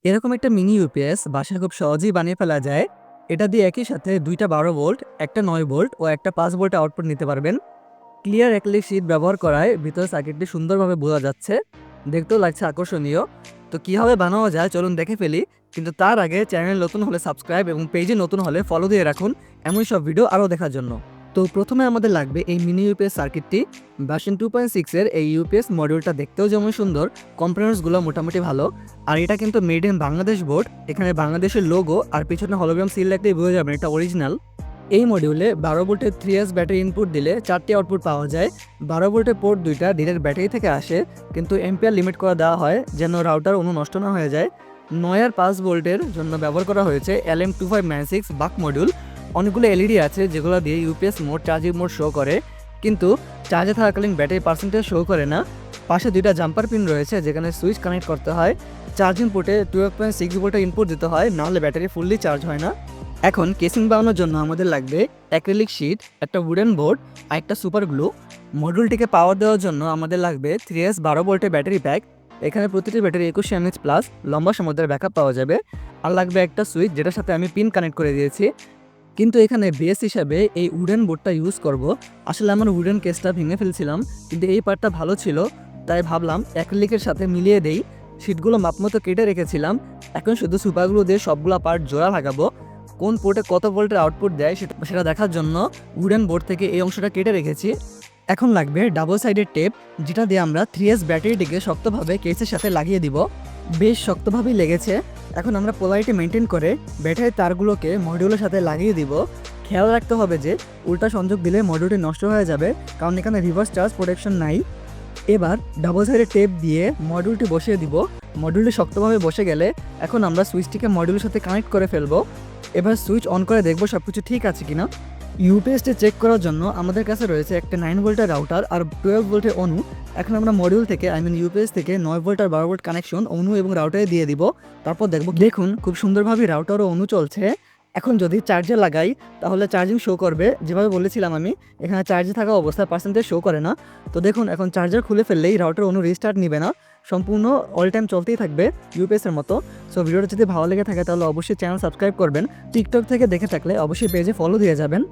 এরকম একটা mini UPS বাসায় খুব সহজেই বানিয়ে ফেলা যায়। এটা দিয়ে একই সাথে দুইটা 12 ভোল্ট, একটা 9 ভোল্ট ও একটা 5 ভোল্ট আউটপুট নিতে পারবেন। ক্লিয়ার অ্যাক্রিলিক শীট ব্যবহার করায় ভিতরে সার্কিটটি সুন্দরভাবে বোঝা যাচ্ছে, দেখতেও লাগছে আকর্ষণীয়। তো কীভাবে বানানো যায় চলুন দেখে ফেলি। কিন্তু তার আগে চ্যানেল নতুন হলে সাবস্ক্রাইব এবং পেজে নতুন হলে ফলো দিয়ে রাখুন এমন সব ভিডিও আরও দেখার জন্য। তো প্রথমে আমাদের লাগবে এই মিনি ইউপিএস সার্কিটটি। ভার্সন 2.6-এর এই ইউপিএস মডিউলটা দেখতেও যেমন সুন্দর, কম্পোনেন্টসগুলো মোটামুটি ভালো। আর এটা কিন্তু মেড ইন বাংলাদেশ বোর্ড, এখানে বাংলাদেশের লোগো আর পিছনে হলোগ্রাম সিল লাগতেই বোঝা যাবে এটা অরিজিনাল। এই মডিউলে 12 ভোল্টের 3S ব্যাটারি ইনপুট দিলে 4টি আউটপুট পাওয়া যায়। 12 ভোল্টের পোর্ট দুইটা ডিরেক্ট ব্যাটারি থেকে আসে, কিন্তু এম্পিয়ার লিমিট করা দেওয়া হয় যেন রাউটার নষ্ট না হয়ে যায়। 9 আর 5 ভোল্টের জন্য ব্যবহার করা হয়েছে LM2596 বাক মডিউল। অনেকগুলো এলইডি আছে যেগুলো দিয়ে UPS mode, charging mode show করে, কিন্তু চার্জে থাকাকালীন ব্যাটারি পার্সেন্টেজ শো করে না। পাশে দুইটা জাম্পার পিন রয়েছে যেখানে সুইচ কানেক্ট করতে হয়। চার্জিং পোর্টে 12.6 ভোল্টের ইনপুট দিতে হয়, নাহলে ব্যাটারি ফুললি চার্জ হয় না। এখন কেসিং বানানোর জন্য আমাদের লাগবে অ্যাক্রিলিক শীট, একটা উডেন বোর্ড আর একটা সুপার গ্লু। মডিউলটিকে পাওয়ার দেওয়ার জন্য আমাদের লাগবে 3S 12 ভোল্টের ব্যাটারি প্যাক। এখানে প্রতিটি ব্যাটারি 21 mAh প্লাস, লম্বা সময় ধরে ব্যাকআপ পাওয়া যাবে। আর লাগবে একটা সুইচ যেটার সাথে আমি পিন কানেক্ট করে দিয়েছি। কিন্তু এখানে বেস হিসাবে এই উডেন বোর্ডটা ইউজ করব। আসলে আমার উডেন কেসটা ভেঙে ফেলছিলাম, কিন্তু এই পার্টটা ভালো ছিল, তাই ভাবলাম অ্যাক্রিলিকের সাথে মিলিয়ে দেই। শীটগুলো মাপমতো কেটে রেখেছিলাম, এখন শুধু সুপারগুলো দিয়ে সবগুলো পার্ট জোড়া লাগাবো। কোন পোর্টে কত ভোল্টের আউটপুট দেয় সেটা দেখার জন্য উডেন বোর্ড থেকে এই অংশটা কেটে রেখেছি। এখন লাগবে ডাবল সাইডের টেপ, যেটা দিয়ে আমরা 3S ব্যাটারিটিকে শক্তভাবে কেসের সাথে লাগিয়ে দিব। বেশ শক্তভাবেই লেগেছে। এখন আমরা পোলারিটি মেনটেন করে ব্যাটারির তারগুলোকে মডিউলের সাথে লাগিয়ে দিব। খেয়াল রাখতে হবে যে উল্টা সংযোগ দিলে মডিউলটি নষ্ট হয়ে যাবে, কারণ এখানে রিভার্স চার্জ প্রোটেকশন নাই। এবার ডাবল সাইডের টেপ দিয়ে মডিউলটি বসিয়ে দিব। মডিউলটি শক্তভাবে বসে গেলে এখন আমরা সুইচটিকে মডিউলের সাথে কানেক্ট করে ফেলবো। এবার সুইচ অন করে দেখবো সব কিছু ঠিক আছে কিনা। ইউপিএসটি চেক করার জন্য আমাদের কাছে রয়েছে একটা 9 ভোল্টের রাউটার আর 12 ভোল্টের অনু। এখন আমরা মডিউল থেকে ইউপিএস থেকে 9 ভোল্ট আর 12 ভোল্ট কানেকশন অনু এবং রাউটারে দিয়ে দিব। তারপর দেখব, দেখুন খুব সুন্দরভাবে রাউটার ও অনু চলছে। এখন যদি চার্জে লাগাই তাহলে চার্জিং শো করবে, যেভাবে বলেছিলাম আমি। এখানে চার্জে থাকা অবস্থায় পার্সেন্টেজ শো করে না। তো দেখুন এখন চার্জার খুলে ফেললেই রাউটার অনু রিস্টার্ট নিবে না, সম্পূর্ণ অল টাইম চলতেই থাকবে ইউপিএসের মতো। সো ভিডিওটা যদি ভালো লেগে থাকে তাহলে অবশ্যই চ্যানেল সাবস্ক্রাইব করবেন। টিকটক থেকে দেখে থাকলে অবশ্যই পেজে ফলো দিয়ে যাবেন।